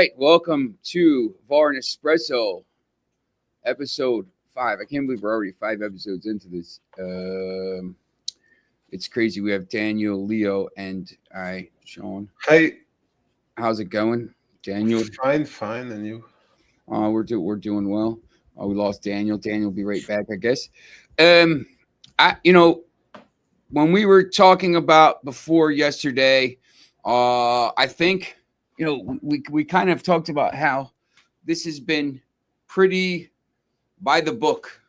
right, welcome to VAR Espresso, Episod 5. I can't believe we're already 5 episodes into this. It's crazy. We have Daniel, Leo, and I, Sean. Hi. How's it going, Daniel? Fine, and you? We're doing well. We lost Daniel. Daniel will be right back, I guess. When we were talking about before yesterday, I think. We kind of talked about how this has been pretty by the book.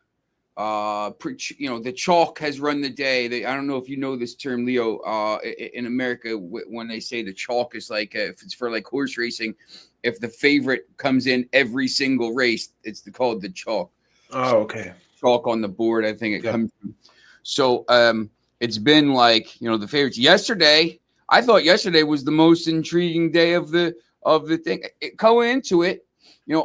The chalk has run the day. I don't know if you know this term, Leo. In America, when they say the chalk is like if it's for like horse racing, if the favorite comes in every single race, it's called the chalk. Oh, okay. Chalk on the board. I think it comes from. So it's been like the favorites yesterday. I thought yesterday was the most intriguing day of the thing. Going into it,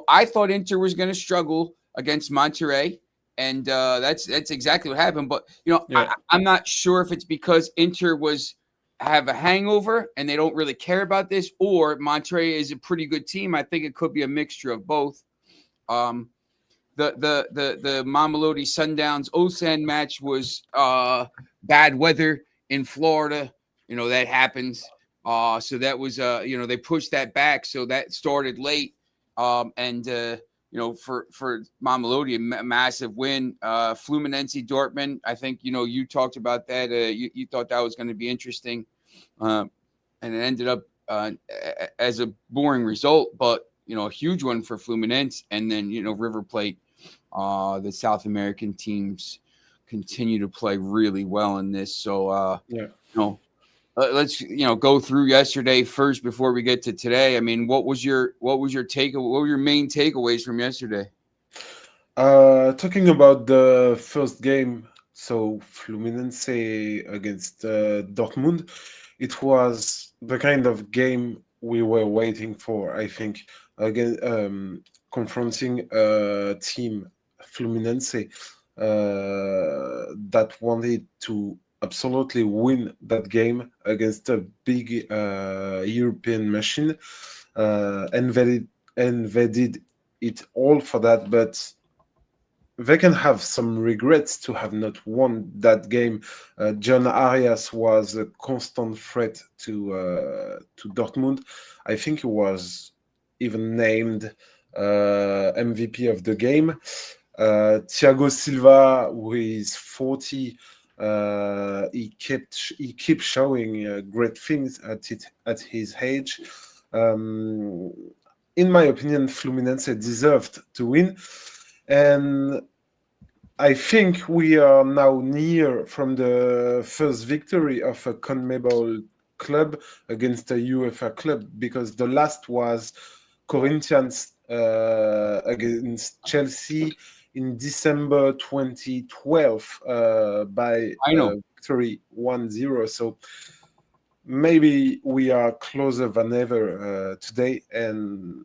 I thought Inter was going to struggle against Monterrey, and that's exactly what happened. But I'm not sure if it's because Inter have a hangover and they don't really care about this, or Monterrey is a pretty good team. I think it could be a mixture of both. The Mamelodi Sundowns Osan match was bad weather in Florida. That happens. So that was, they pushed that back. So that started late. For Mamelodi, a massive win. Fluminense Dortmund, I think, you talked about that. You thought that was going to be interesting. And it ended up as a boring result, but, a huge one for Fluminense. And then, River Plate, the South American teams continue to play really well in this. So, let's go through yesterday first before we get to today. I mean, what was your take? What were your main takeaways from yesterday? Talking about the first game, so Fluminense against Dortmund, it was the kind of game we were waiting for. I think again, confronting a team Fluminense that wanted to absolutely win that game against a big European machine, and they did it all for that. But they can have some regrets to have not won that game. John Arias was a constant threat to Dortmund. I think he was even named MVP of the game. Thiago Silva, who is 40. He keeps showing great things at his age. In my opinion, Fluminense deserved to win, and I think we are now near from the first victory of a CONMEBOL club against a UEFA club, because the last was Corinthians against Chelsea in December 2012 by victory 1-0. So maybe we are closer than ever today, and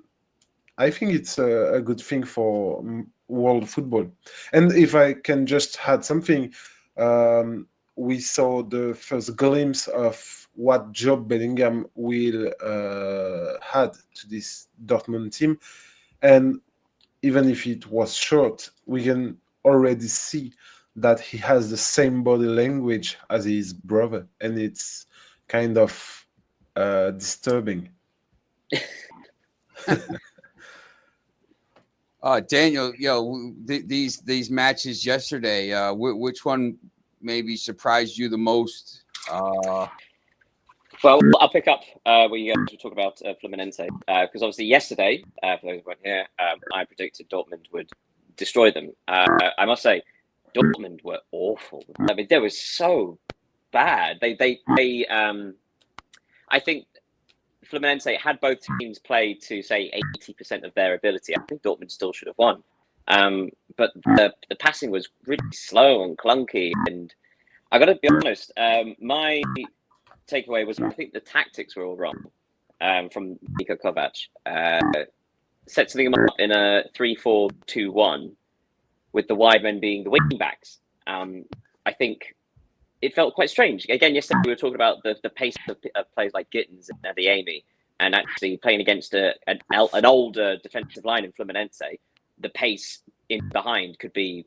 I think it's a good thing for world football. And if I can just add something, we saw the first glimpse of what Job Bellingham will add to this Dortmund team, and even if it was short, we can already see that he has the same body language as his brother, and it's kind of disturbing. Daniel, these matches yesterday, which one maybe surprised you the most? Well, I'll pick up where you guys were talking about Fluminense, because obviously yesterday, for those who weren't here, I predicted Dortmund would destroy them. I must say, Dortmund were awful. I mean, they were so bad. I think Fluminense, had both teams played to say 80% of their ability, I think Dortmund still should have won. But the passing was really slow and clunky, and I got to be honest, my takeaway was I think the tactics were all wrong from Niko Kovac. Setting them up in a 3-4-2-1 with the wide men being the wing backs. I think it felt quite strange. Again, yesterday we were talking about the pace of players like Gittins and Adeyemi And actually playing against an older defensive line in Fluminense, the pace in behind could be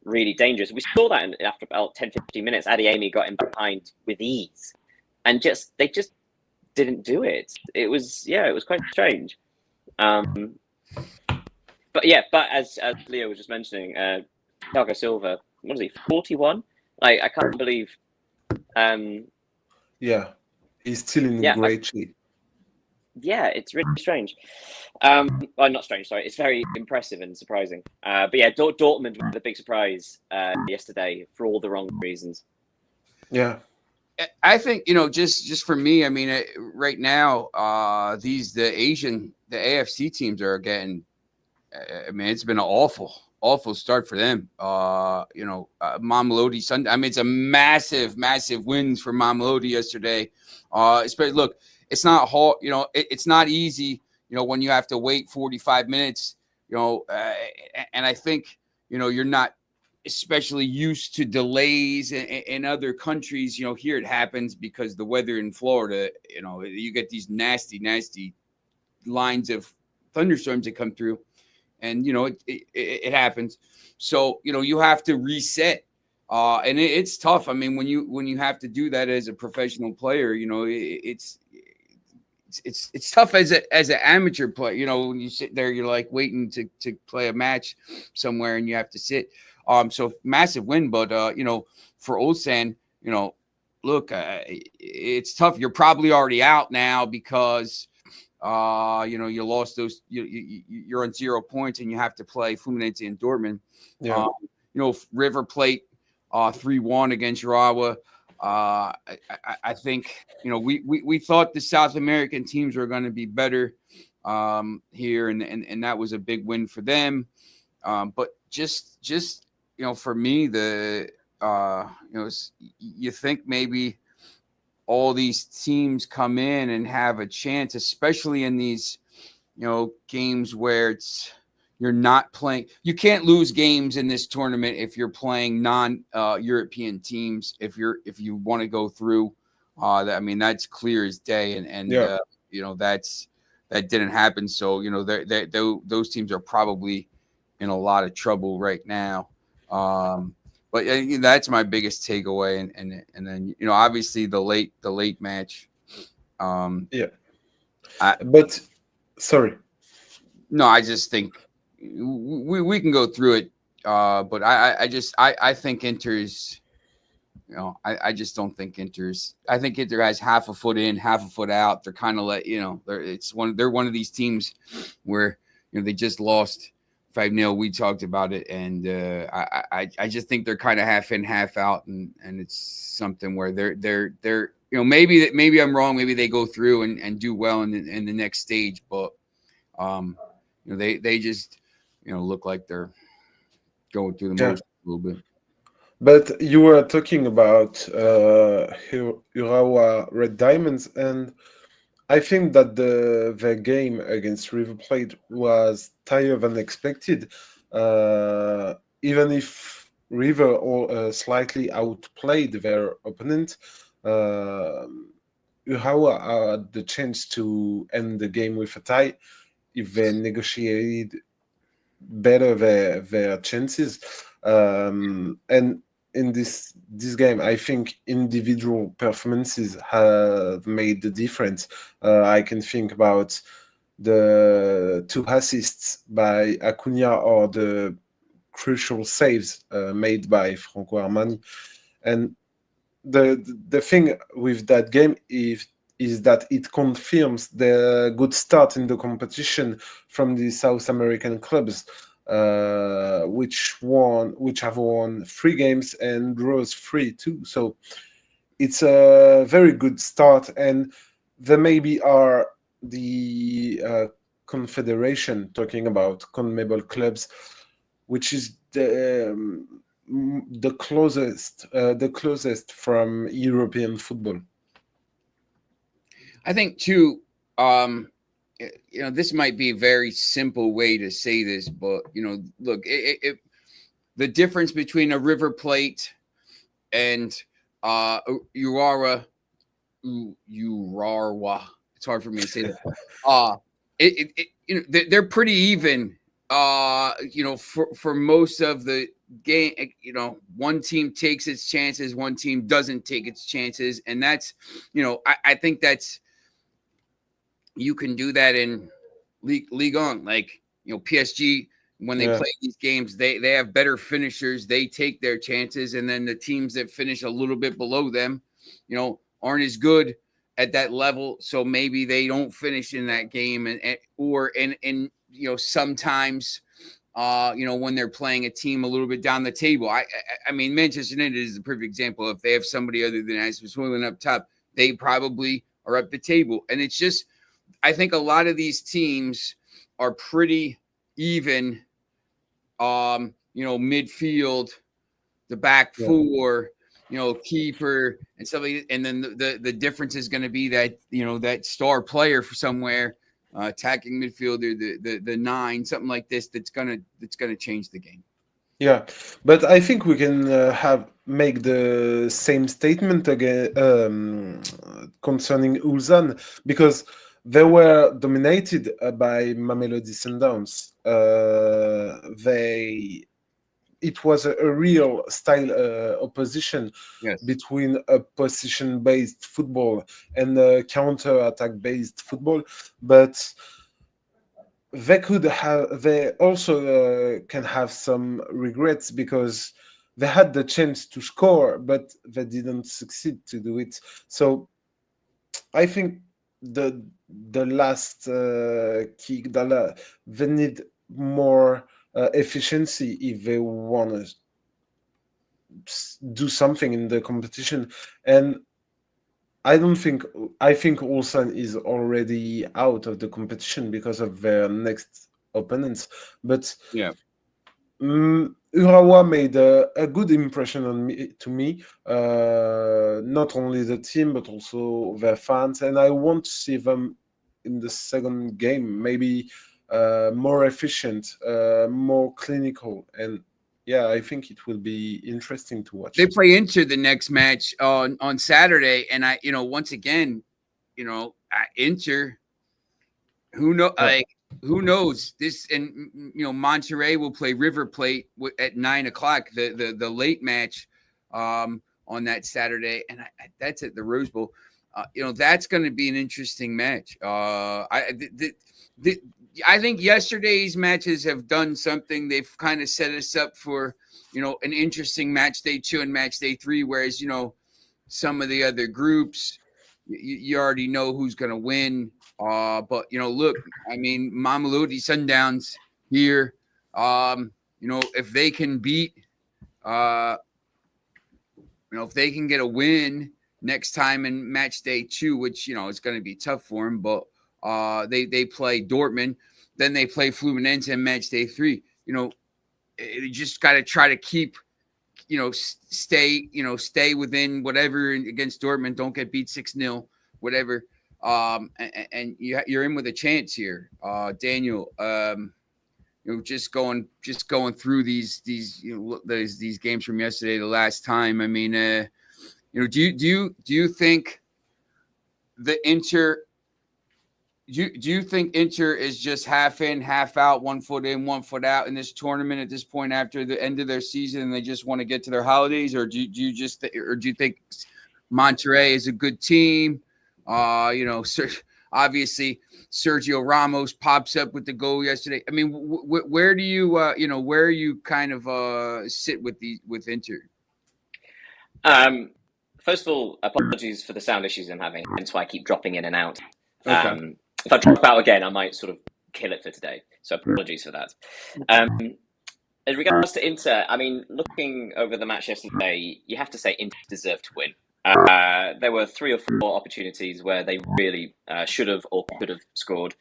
really dangerous. We saw that after about 10, 15 minutes. Adeyemi got him behind with ease, and they just didn't do it. It was quite strange. But as Leo was just mentioning, Thiago Silva, what is he, 41? Like, I can't believe. Yeah, he's still in great shape. Yeah, it's really strange. Well, not strange, sorry. It's very impressive and surprising. But yeah, Dortmund were the big surprise yesterday for all the wrong reasons. Yeah. I think, just for me, I mean, right now, the AFC teams are getting, I mean, it's been an awful start for them. Mamelodi Sunday. I mean, it's a massive wins for Mamelodi yesterday. Especially, look, it's not hard, it's not easy, when you have to wait 45 minutes, and I think, you're not especially used to delays in other countries. Here it happens because the weather in Florida, you get these nasty lines of thunderstorms that come through, and it happens. So you have to reset, and it's tough. I mean, when you have to do that as a professional player, it's tough as an amateur player. When you sit there, you're like waiting to play a match somewhere, and you have to sit. So massive win, but for Ulsan, look, it's tough. You're probably already out now because you lost those. You're on 0 points, and you have to play Fluminense and Dortmund. Yeah. River Plate 3-1 against Urawa. I think we thought the South American teams were going to be better here, and that was a big win for them. But just for me, you think maybe all these teams come in and have a chance, especially in these games where you're not playing. You can't lose games in this tournament if you're playing non-European teams. If you want to go through, that's clear as day, and that didn't happen. So those teams are probably in a lot of trouble right now. But that's my biggest takeaway, and then obviously the late match. But sorry. No, I just think we can go through it. But I think Inter's. I just don't think Inter's. I think Inter has half a foot in, half a foot out. They're kind of they're one of these teams where they just lost 5-0. We talked about it, and I just think they're kind of half in, half out, and it's something where they're maybe I'm wrong. Maybe they go through and do well in the next stage, but they just look like they're going through the motions a little bit. But you were talking about Urawa Red Diamonds, and I think that the game against River Plate was tighter than expected. Even if River slightly outplayed their opponent, Urawa had the chance to end the game with a tie if they negotiated better their chances. And in this game, I think individual performances have made the difference. I can think about the 2 assists by Acuna or the crucial saves made by Franco Armani. And the thing with that game is that it confirms the good start in the competition from the South American clubs, which have won 3 games and draws 3 too. So it's a very good start, and there maybe are the confederation talking about CONMEBOL clubs, which is the closest from European football. I think too, this might be a very simple way to say this, but look, the difference between a River Plate and Urawa, It's hard for me to say that. They're pretty even. For most of the game, one team takes its chances, one team doesn't take its chances, and that's, I think that's, you can do that in League on, like, PSG. When they play these games, they have better finishers. They take their chances, and then the teams that finish a little bit below them, aren't as good at that level. So maybe they don't finish in that game, and sometimes, when they're playing a team a little bit down the table. I mean, Manchester United is the perfect example. If they have somebody other than Asmus Hoyland up top, they probably are up the table. And it's just, I think a lot of these teams are pretty even. Midfield, the back four, keeper and stuff like that. And then the difference is going to be that, that star player for somewhere, attacking midfielder, the 9, something like this, that's gonna change the game. Yeah, but I think we can make the same statement again concerning Ulsan, because they were dominated by Mamelodi Sundowns. It was a real style opposition between a position-based football and a counter-attack-based football, but they also can have some regrets, because they had the chance to score, but they didn't succeed to do it. So I think the last kick, they need more efficiency if they want to do something in the competition. And I think Ulsan is already out of the competition because of their next opponents. But Urawa made a good impression to me, not only the team but also their fans, and I want to see them in the second game, maybe more efficient, more clinical, and I think it will be interesting to watch. They play Inter the next match on Saturday, and once again, Inter, who knows this, and Monterrey will play River Plate at 9:00, the late match on that Saturday, and that's at the Rose Bowl. That's going to be an interesting match. I think yesterday's matches have done something. They've kind of set us up for, an interesting match day 2 and match day 3, whereas, some of the other groups, you already know who's going to win. But, look, I mean, Mamelodi Sundowns here, if they can beat, if they can get a win next time in match day 2, which, it's going to be tough for them, but they play Dortmund, then they play Fluminense in match day 3. You just got to try to keep, stay within whatever against Dortmund. Don't get beat 6-0, whatever. And you're in with a chance here, Daniel. Just going through these games from yesterday, the last time. I mean, do you think the Inter? Do you think Inter is just half in, half out, 1 foot in, 1 foot out in this tournament at this point after the end of their season, and they just want to get to their holidays, or do you think Monterrey is a good team? Obviously Sergio Ramos pops up with the goal yesterday. I mean, where do you where you kind of sit with Inter? First of all, apologies for the sound issues I'm having. Hence why I keep dropping in and out. Okay. If I drop out again, I might sort of kill it for today. So apologies for that. In regards to Inter, I mean, looking over the match yesterday, you have to say Inter deserved to win. There were 3 or 4 opportunities where they really should have or could have scored.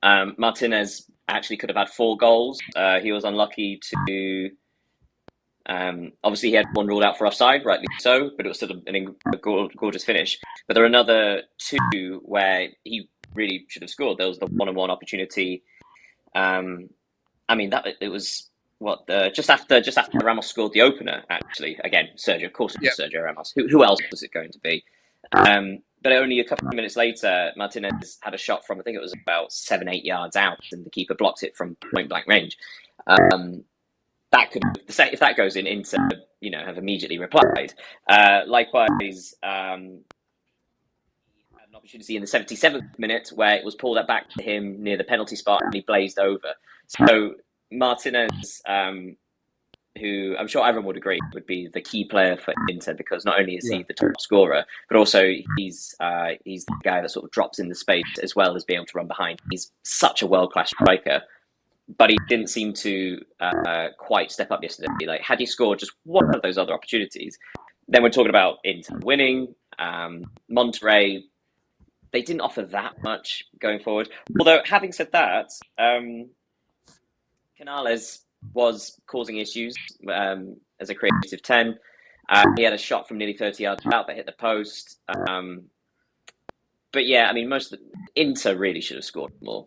Martinez actually could have had 4 goals. He was unlucky to... obviously, he had 1 ruled out for offside, rightly so, but it was still a gorgeous finish. But there are another 2 where he really should have scored. There was the 1-on-1 opportunity. I mean, it was just after Ramos scored the opener. Actually, again, Sergio. Of course, it was Sergio Ramos. Who else was it going to be? but only a couple of minutes later, Martinez had a shot from, I think it was about 7-8 yards out, and the keeper blocked it from point blank range. That could, if that goes in, Inter, have immediately replied. Likewise, had an opportunity in the 77th minute where it was pulled back to him near the penalty spot, and he blazed over. So Martinez, who I'm sure everyone would agree would be the key player for Inter, because not only is he the top scorer, but also he's the guy that sort of drops in the space as well as being able to run behind. He's such a world-class striker, but he didn't seem to quite step up yesterday. Like, had he scored just one of those other opportunities, then we're talking about Inter winning. Monterrey, they didn't offer that much going forward. Although, having said that, Canales was causing issues as a creative 10. He had a shot from nearly 30 yards out that hit the post. But yeah, I mean, most of the Inter really should have scored more.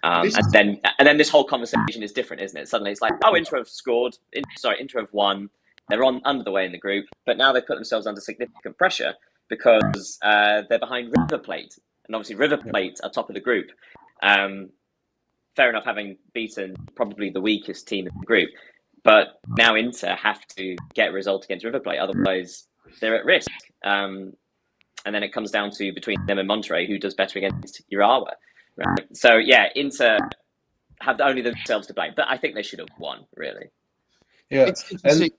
And then this whole conversation is different, isn't it? Suddenly it's like, oh, Inter have scored. Inter have won. They're under the way in the group, but now they've put themselves under significant pressure because they're behind River Plate, and obviously River Plate are top of the group. Fair enough, having beaten probably the weakest team in the group, but now Inter have to get a result against River Plate, otherwise they're at risk. And then it comes down to between them and Monterrey, who does better against Urawa. Right? So yeah, Inter have only themselves to blame, but I think they should have won, really. Yeah, it's interesting.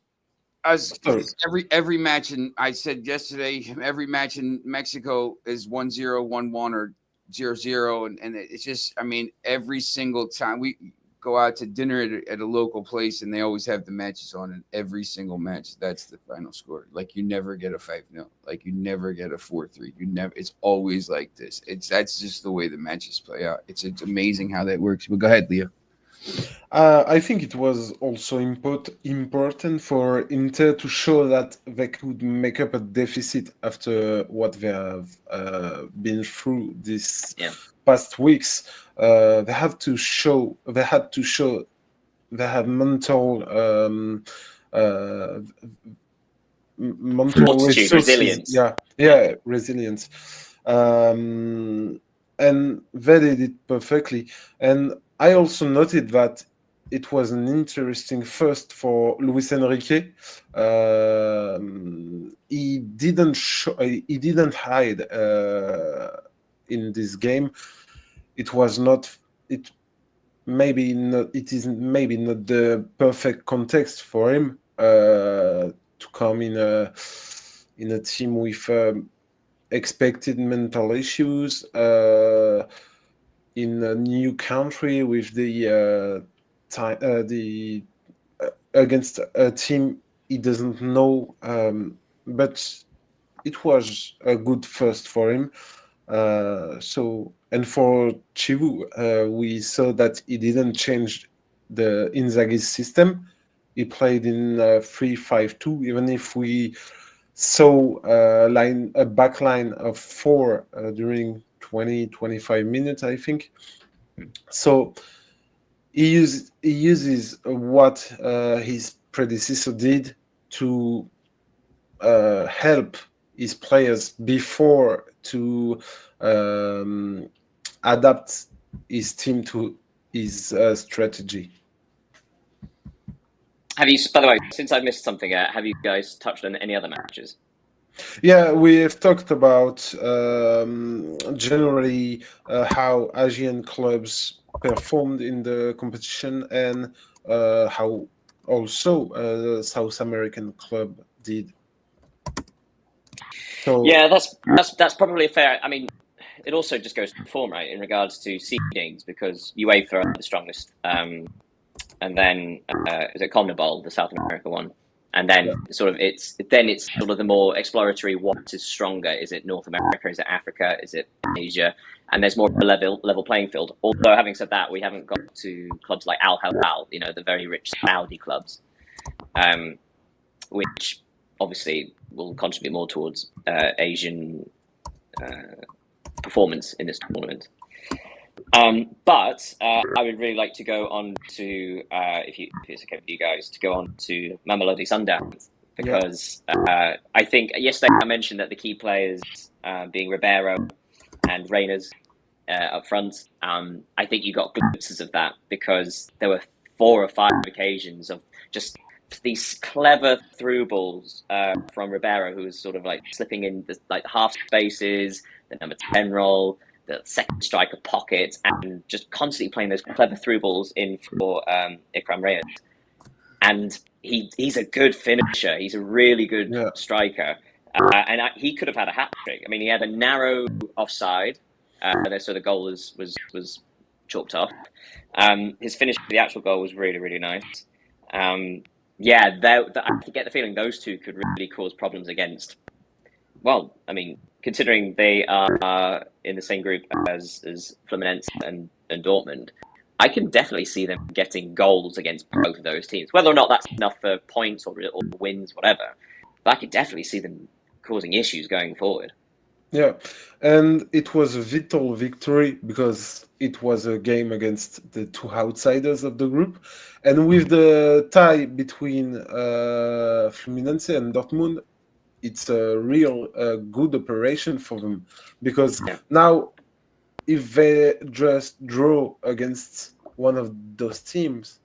Every match, and I said yesterday, every match in Mexico is 1-0, 1-1, or 0-0, and it's just, I mean, every single time we go out to dinner at a local place, and they always have the matches on, and every single match, that's the final score. Like, you never get a 5-0, like you never get a 4-3. It's always like this. That's just the way the matches play out. It's amazing how that works. But go ahead, Leo. I think it was also important for Inter to show that they could make up a deficit after what they have been through these past weeks. They had to show they have mental resources. Resilience. Resilience. And they did it perfectly. And I also noted that it was an interesting first for Luis Enrique. He didn't hide in this game. It was not. It maybe not. It is maybe not the perfect context for him to come in a team with expected mental issues. In a new country with against a team he doesn't know, but it was a good first for him. And for Chivu, we saw that he didn't change the Inzaghi's system. He played in 3-5-2, even if we saw a back line of 4 during 20-25 minutes, I think. So he uses what his predecessor did to help his players before to adapt his team to his strategy. Have you, by the way, since I missed something, have you guys touched on any other matches? Yeah, we have talked about generally how Asian clubs performed in the competition, and how also South American club did. So yeah, that's probably a fair. I mean, it also just goes to form, right, in regards to seedings, because UEFA are the strongest, and then is it CONMEBOL, the South America one? And then it's sort of the more exploratory. What is stronger? Is it North America? Is it Africa? Is it Asia? And there's more of a level playing field. Although, having said that, we haven't got to clubs like Al Hilal, the very rich Saudi clubs, which obviously will contribute more towards Asian performance in this tournament. But I would really like to go on to, if it's okay with you guys, to go on to Mamelodi Sundowns, because I think yesterday I mentioned that the key players being Ribeiro and Reyners up front. I think you got glimpses of that because there were 4 or 5 occasions of just these clever through balls from Ribeiro, who was sort of like slipping in the half spaces, the number 10 role, the second striker pocket, and just constantly playing those clever through balls in for Ikram Reyes. And he's a good finisher. He's a really good striker. And he could have had a hat trick. I mean, he had a narrow offside, so the goal was chalked off. His finish for the actual goal was really, really nice. I get the feeling those two could really cause problems against. Well, I mean, considering they are in the same group as Fluminense and Dortmund, I can definitely see them getting goals against both of those teams. Whether or not that's enough for points or wins, whatever, but I could definitely see them causing issues going forward. Yeah, and it was a vital victory because it was a game against the 2 outsiders of the group. And with the tie between Fluminense and Dortmund, it's a real good operation for them because now if they just draw against one of those teams,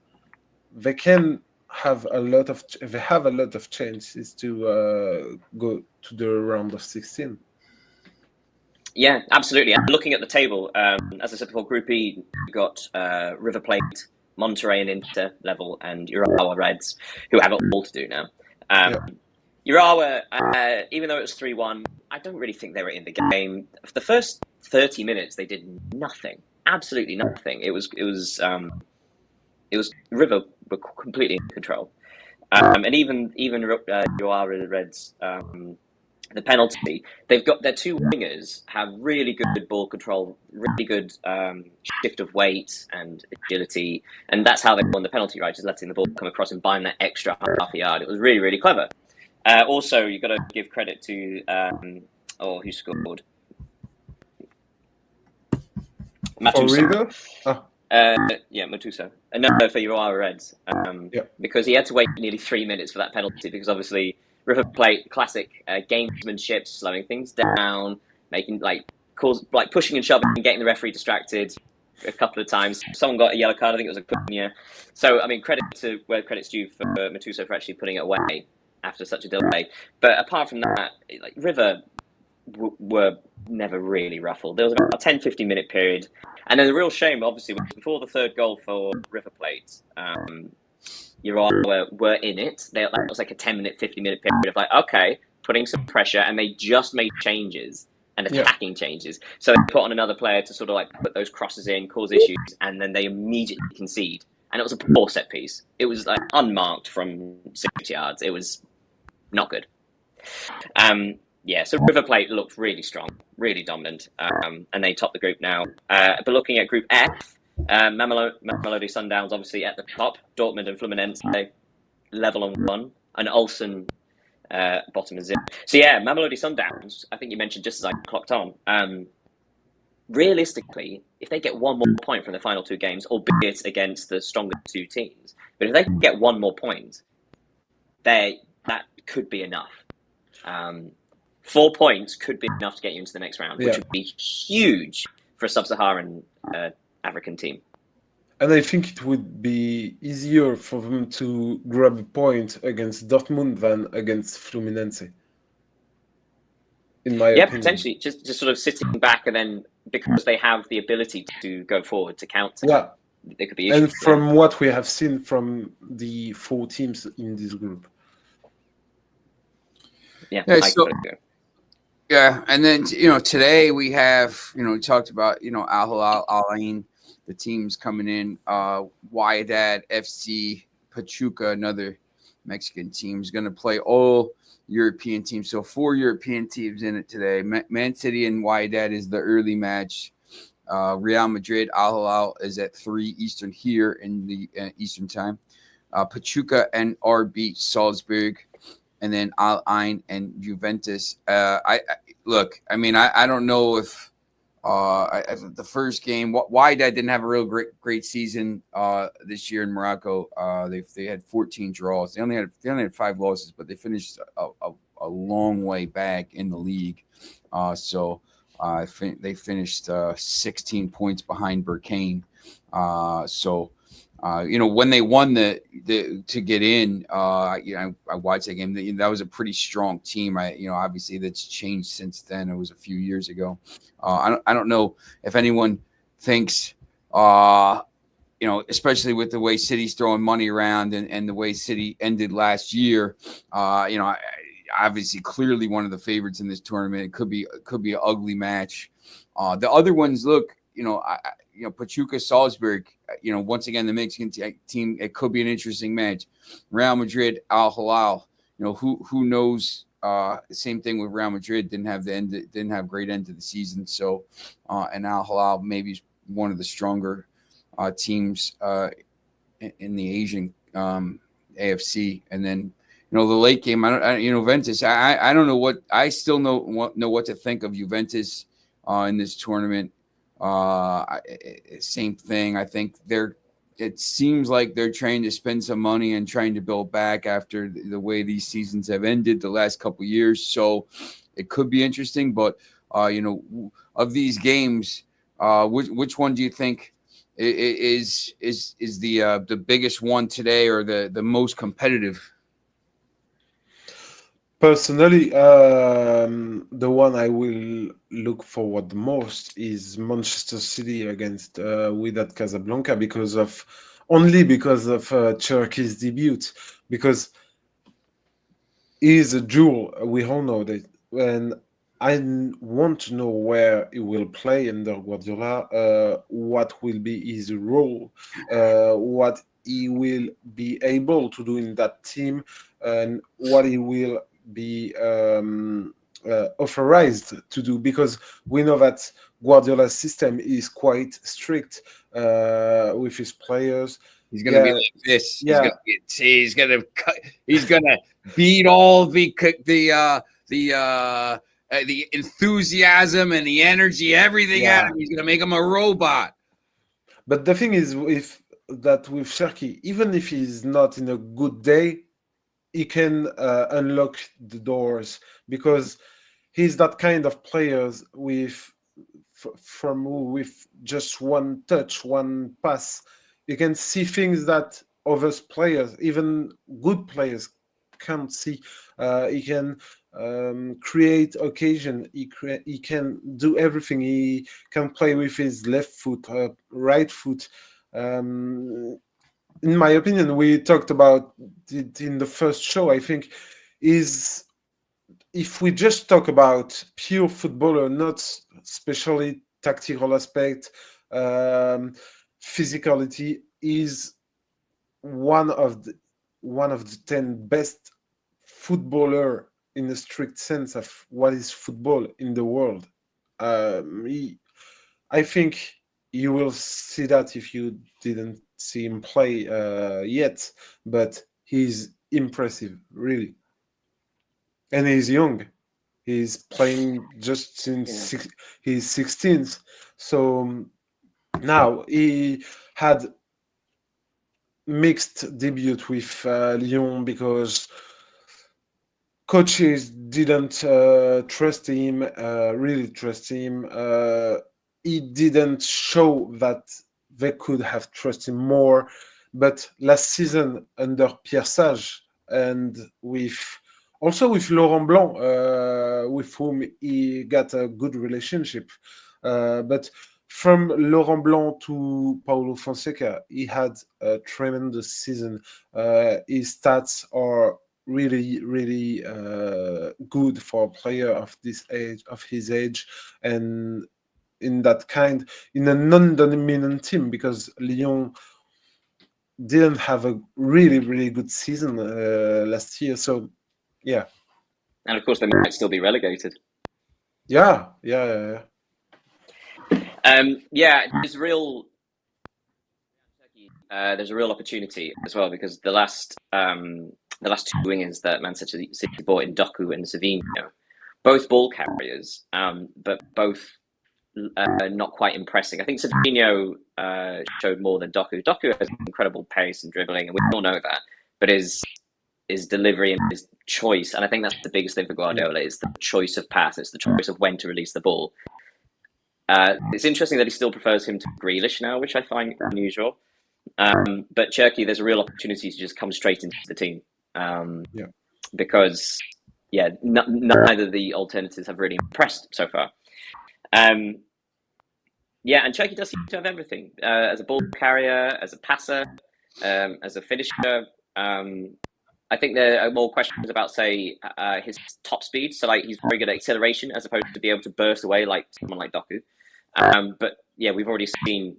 they can have a lot of chances to go to the round of 16. Yeah, absolutely. And looking at the table, as I said before, Group E, you've got River Plate, Monterrey and Inter level, and Urawa Reds, who have it all to do now. Urawa, even though it was 3-1, I don't really think they were in the game. For the first 30 minutes, they did nothing, absolutely nothing. It was River were completely in control, and even Urawa Reds. The penalty, they've got their 2 wingers have really good ball control, really good shift of weight and agility, and that's how they won the penalty, right? Just letting the ball come across and buying that extra half a yard. It was really, really clever. Also, you've got to give credit to who scored? Matusa. Matusa. No, for Urawa Reds. Because he had to wait nearly 3 minutes for that penalty because obviously River Plate, classic gamesmanship, slowing things down, making pushing and shoving and getting the referee distracted a couple of times. Someone got a yellow card, I think it was Acuna. So, I mean, credit to where credit's due for Matusa for actually putting it away after such a delay. But apart from that, River were never really ruffled. There was about a 10-15 minute period. And then the real shame, obviously, was before the third goal for River Plate. Urawa were in it. That was like a 10-minute, 50-minute period of okay, putting some pressure, and they just made changes and attacking changes. So they put on another player to sort of put those crosses in, cause issues, and then they immediately concede. And it was a poor set piece. It was unmarked from 6 yards. It was not good. So River Plate looked really strong, really dominant, and they top the group now. But looking at Group F, Mamelodi Sundowns obviously at the top, Dortmund and Fluminense level on 1, and Ulsan bottom of 0. So Mamelodi Sundowns, I think you mentioned just as I clocked on, realistically, if they get 1 more point from the final 2 games, albeit against the stronger 2 teams, but if they can get 1 more point, that could be enough. 4 points could be enough to get you into the next round, which would be huge for a sub-Saharan African team. And I think it would be easier for them to grab a point against Dortmund than against Fluminense. In my opinion. Potentially, just sort of sitting back, and then because they have the ability to go forward to counter, there could be issues. And from what we have seen from the 4 teams in this group. And then today we have we talked about Al Hilal, Al Ain, the teams coming in. Wydad FC, Pachuca, another Mexican team, is going to play all European teams. So 4 European teams in it today. Man City and Wydad is the early match. Real Madrid, Al Hilal is at 3 Eastern here in the Eastern time. Pachuca and RB Salzburg. And then Al Ain and Juventus. I don't know if The first game, Wydad didn't have a real great season this year in Morocco. They had 14 draws. They only had 5 losses, but they finished a long way back in the league. They finished 16 points behind Berkane. When they won to get in, I watched that game. That was a pretty strong team. Obviously that's changed since then. It was a few years ago. I don't know if anyone thinks, especially with the way City's throwing money around and the way City ended last year, obviously clearly one of the favorites in this tournament. It could be an ugly match. The other ones look, Pachuca, Salzburg, once again, the Mexican team, it could be an interesting match. Real Madrid, Al Hilal, who knows? Same thing with Real Madrid, didn't have great end to the season. So, and Al Hilal maybe one of the stronger teams in the Asian AFC. And then, the late game, Juventus. I don't know what I still know what to think of Juventus in this tournament. Same thing. I think it seems like they're trying to spend some money and trying to build back after the way these seasons have ended the last couple of years. So it could be interesting, but of these games, which one do you think is the biggest one today, or the most competitive? Personally, the one I will look forward the most is Manchester City against Wydad Casablanca because of Cherki's debut, because he is a jewel. We all know that, and I want to know where he will play under Guardiola, what will be his role, what he will be able to do in that team, and what he will be authorized to do, because we know that Guardiola's system is quite strict with his players. He's gonna be like this. Yeah. He's gonna beat all the enthusiasm and the energy, everything out of him. He's gonna make him a robot. But the thing is, with Cherki, even if he's not in a good day, he can unlock the doors, because he's that kind of players with just one touch, one pass, you can see things that other players, even good players, can't see. He can create occasion. He can do everything. He can play with his left foot, right foot. In my opinion, we talked about it in the first show, I think, is if we just talk about pure footballer, not especially tactical aspect, physicality, is one of the 10 best footballer in the strict sense of what is football in the world. I think you will see that if you didn't see him play yet, but he's impressive, really. And he's young. He's playing just since his 16th. So now he had mixed debut with Lyon because coaches didn't trust him, really trust him. He didn't show that they could have trusted him more. But last season under Pierre Sage and also with Laurent Blanc, with whom he got a good relationship. But from Laurent Blanc to Paulo Fonseca, he had a tremendous season. His stats are really, really good for a player of his age, and in a non-dominant team, because Lyon didn't have a really, really good season last year. So, yeah. And of course, they might still be relegated. Yeah. There's a real opportunity as well, because the last two wingers that Manchester City bought in Doku and Savinho, both ball carriers, but both not quite impressing. I think Savinho showed more than Doku. Doku has incredible pace and dribbling, and we all know that. But his delivery and his choice, and I think that's the biggest thing for Guardiola, is the choice of pass. It's the choice of when to release the ball. It's interesting that he still prefers him to Grealish now, which I find unusual. But Cherky, there's a real opportunity to just come straight into the team. Because neither of the alternatives have really impressed so far. And Cherky does seem to have everything as a ball carrier, as a passer, as a finisher. I think there are more questions about, say, his top speed. So, like, he's very good at acceleration as opposed to be able to burst away like someone like Doku. But yeah, we've already seen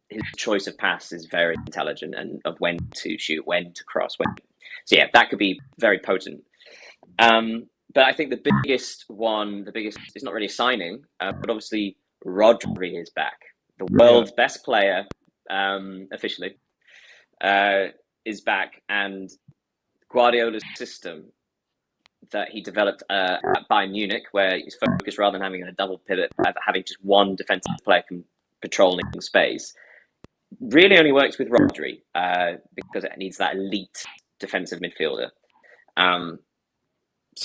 his choice of pass is very intelligent, and of when to shoot, when to cross, when. So yeah, that could be very potent. But I think the biggest is not really a signing, but obviously Rodri is back. The world's best player, officially, is back, and Guardiola's system that he developed at Bayern Munich, where he's focused rather than having a double pivot, having just one defensive player patrolling space, really only works with Rodri because it needs that elite defensive midfielder. So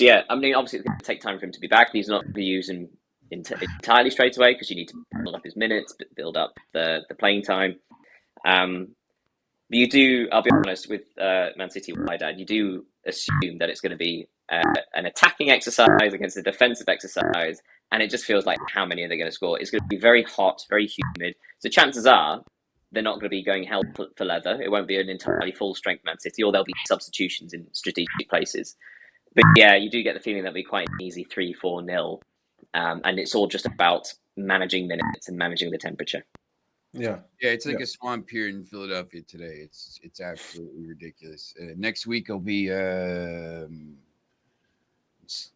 yeah, I mean, obviously it's going to take time for him to be back. He's not going to be using entirely straight away because you need to build up his minutes, build up the playing time. But you do, I'll be honest, with Man City, my dad, you do assume that it's going to be an attacking exercise against a defensive exercise, and it just feels like how many are they going to score? It's going to be very hot, very humid. So chances are they're not going to be going hell for leather. It won't be an entirely full strength Man City, or there'll be substitutions in strategic places. But yeah, you do get the feeling that'll be quite an easy 3-4-0. And it's all just about managing minutes and managing the temperature. Yeah, it's like a swamp here in Philadelphia today. It's absolutely ridiculous. Next week it'll be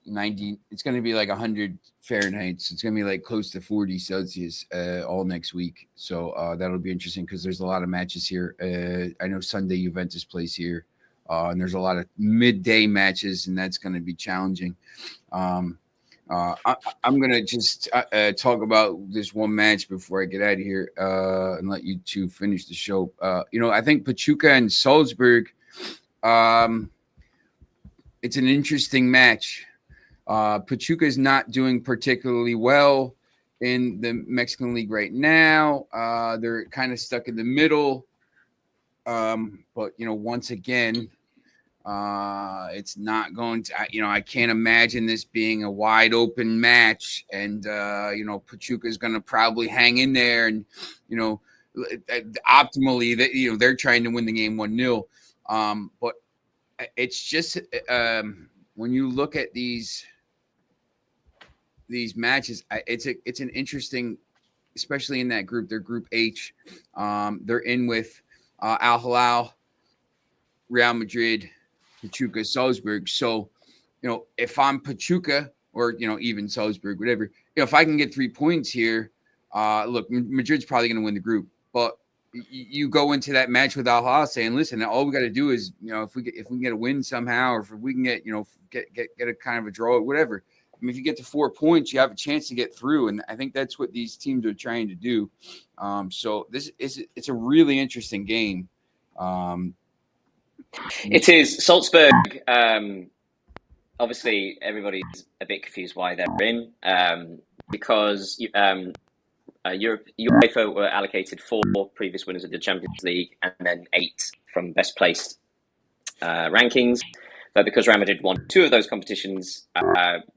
90. It's going to be like 100 Fahrenheit. So it's going to be like close to 40 Celsius all next week. So that'll be interesting because there's a lot of matches here. I know Sunday Juventus plays here, and there's a lot of midday matches, and that's going to be challenging. I'm going to just talk about this one match before I get out of here and let you two finish the show. I think Pachuca and Salzburg, it's an interesting match. Pachuca is not doing particularly well in the Mexican League right now. They're kind of stuck in the middle. But, once again, it's not going to, I can't imagine this being a wide open match, and Pachuca is going to probably hang in there, and optimally they're trying to win the game 1-0. But it's just when you look at these matches, it's an interesting, especially in that group. They're Group H. They're in with Al Hilal, Real Madrid, Pachuca, Salzburg. So, if I'm Pachuca or, even Salzburg, whatever, if I can get 3 points here, look, Madrid's probably going to win the group. But you go into that match with Al Hilal saying, listen, all we got to do is, if we can get a win somehow, or if we can get, get a kind of a draw, whatever. I mean, if you get to 4 points, you have a chance to get through. And I think that's what these teams are trying to do. So it's a really interesting game. It is. Salzburg, obviously, everybody's a bit confused why they're in, because UEFA were allocated 4 previous winners of the Champions League and then 8 from best placed rankings. But because Real Madrid won 2 of those competitions,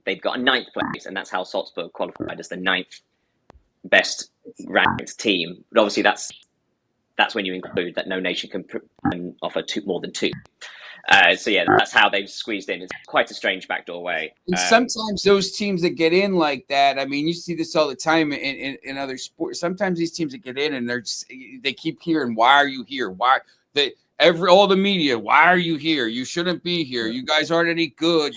they've got a 9th place, and that's how Salzburg qualified as the 9th best ranked team. But obviously, that's when you include that no nation can offer more than 2. So yeah, that's how they've squeezed in. It's quite a strange backdoor way. And sometimes those teams that get in like that, I mean, you see this all the time in other sports. Sometimes these teams that get in and they keep hearing, "Why are you here? Why?" All the media, "Why are you here? You shouldn't be here. You guys aren't any good.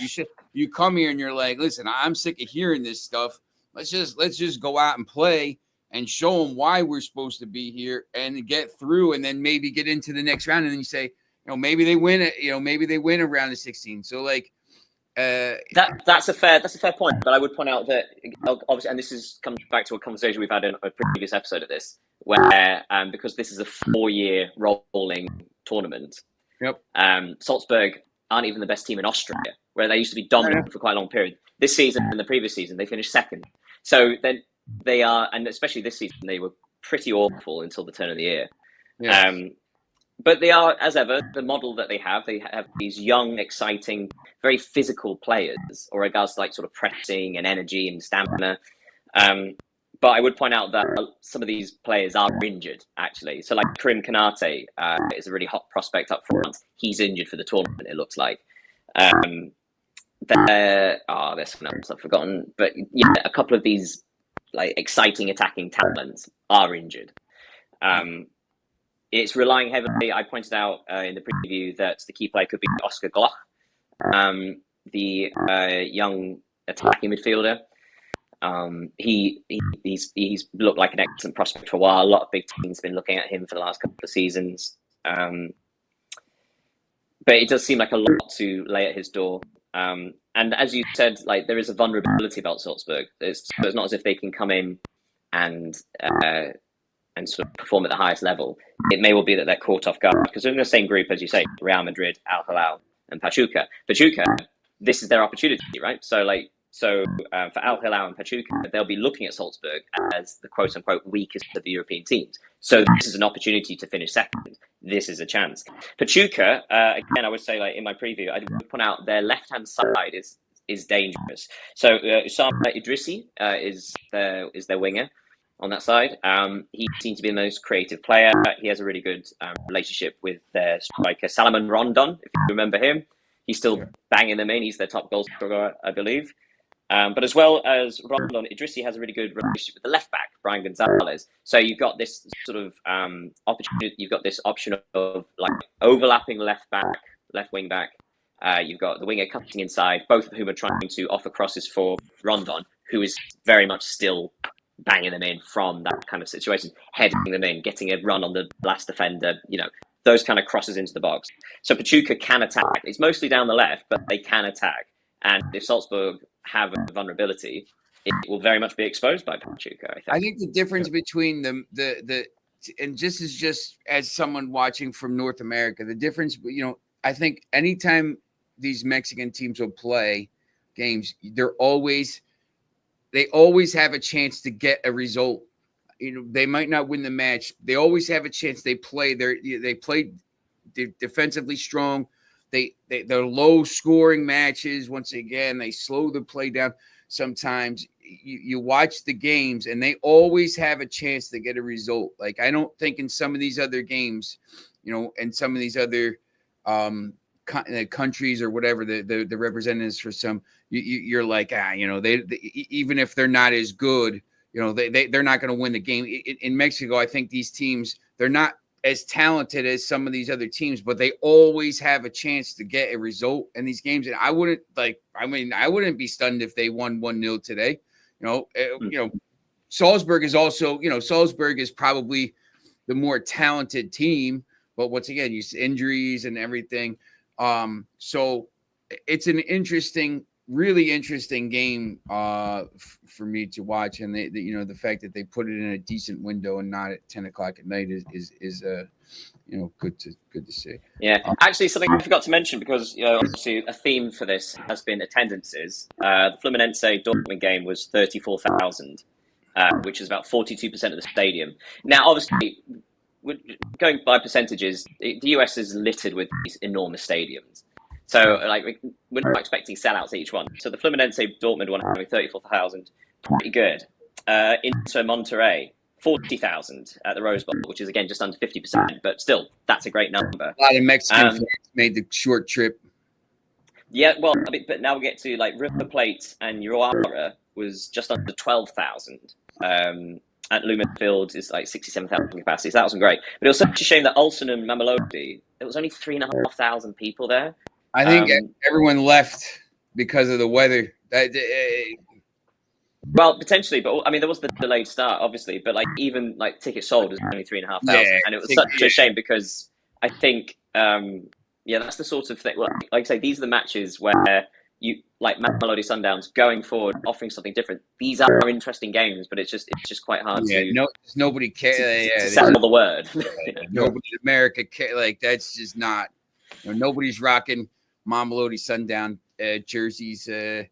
You come here," and you're like, "Listen, I'm sick of hearing this stuff. Let's just go out and play and show them why we're supposed to be here and get through, and then maybe get into the next round." And then you say, maybe they win it. Maybe they win around the 16. So like, That's a fair point. But I would point out that obviously, and comes back to a conversation we've had in a previous episode of this, where because this is a 4-year rolling tournament. Yep. Salzburg aren't even the best team in Austria, where they used to be dominant for quite a long period. This season and the previous season, they finished second. So then they are, and especially this season, they were pretty awful until the turn of the year. Yeah. But they are, as ever, the model that they have these young, exciting, very physical players, or regards to like sort of pressing and energy and stamina. But I would point out that some of these players are injured, actually. So like Karim Konate is a really hot prospect up front. He's injured for the tournament, it looks like. There's someone else I've forgotten. But yeah, a couple of these like exciting attacking talents are injured. It's relying heavily. I pointed out in the preview that the key player could be Oscar Gloch, the young attacking midfielder. He's looked like an excellent prospect for a while. A lot of big teams have been looking at him for the last couple of seasons. But it does seem like a lot to lay at his door. And as you said, like there is a vulnerability about Salzburg. It's not as if they can come in and sort of perform at the highest level. It may well be that they're caught off guard because they're in the same group, as you say, Real Madrid, Al Hilal, and Pachuca. Pachuca, this is their opportunity, right? So for Al Hilal and Pachuca, they'll be looking at Salzburg as the quote-unquote weakest of the European teams. So this is an opportunity to finish second. This is a chance. Pachuca, again, I would say, like in my preview, I would point out their left-hand side is dangerous. So Usama Idrissi is their winger on that side. He seems to be the most creative player. He has a really good relationship with their striker, Salomon Rondon, if you remember him. He's still banging them in. He's their top goal scorer, I believe. But as well as Rondon, Idrissi has a really good relationship with the left back, Brian Gonzalez. So you've got this sort of opportunity. You've got this option of like overlapping left wing back. You've got the winger cutting inside, both of whom are trying to offer crosses for Rondon, who is very much still banging them in from that kind of situation, heading them in, getting a run on the last defender, those kind of crosses into the box. So Pachuca can attack. It's mostly down the left, but they can attack. And if Salzburg have a vulnerability, it will very much be exposed by Pachuca, I think the difference between them, and this is just as someone watching from North America, the difference, I think anytime these Mexican teams will play games, they always have a chance to get a result. They might not win the match. They always have a chance. They play defensively strong. They're low scoring matches. Once again, they slow the play down. Sometimes you watch the games and they always have a chance to get a result. Like I don't think in some of these other games, and some of these other countries or whatever, the representatives for some, you're like, they even if they're not as good, they're not going to win the game. In Mexico, I think these teams, they're not as talented as some of these other teams, but they always have a chance to get a result in these games. And I wouldn't be stunned if they won 1-0 today. Salzburg is also, Salzburg is probably the more talented team, but once again, you see injuries and everything. So it's an really interesting game for me to watch, and the fact that they put it in a decent window and not at 10 o'clock at night is good to see. Yeah, actually, something I forgot to mention because obviously a theme for this has been attendances. The Fluminense Dortmund game was 34,000, which is about 42% of the stadium. Now, obviously, going by percentages, the US is littered with these enormous stadiums. So, we're not expecting sellouts each one. So the Fluminense Dortmund one having 34,000, pretty good. Inter Monterrey, 40,000 at the Rose Bowl, which is again just under 50%, but still, that's a great number. A lot of Mexican fans made the short trip. Yeah, well, but now we get to River Plate and Uruara was just under 12,000. At Lumen Field is 67,000 capacity. So that wasn't great. But it was such a shame that Ulsan and Mamelodi, there was only 3,500 people there. I think everyone left because of the weather. Well, potentially, but there was the delayed start, obviously. But even tickets sold is only 3,500, and it was such a shame because I think, that's the sort of thing. Like I say, these are the matches where you like Mamelodi Sundowns going forward, offering something different. These are interesting games, but it's just quite hard to nobody cares. to sell the word. Nobody in America care. Like that's just not. Nobody's rocking Mamelodi Sundown jerseys at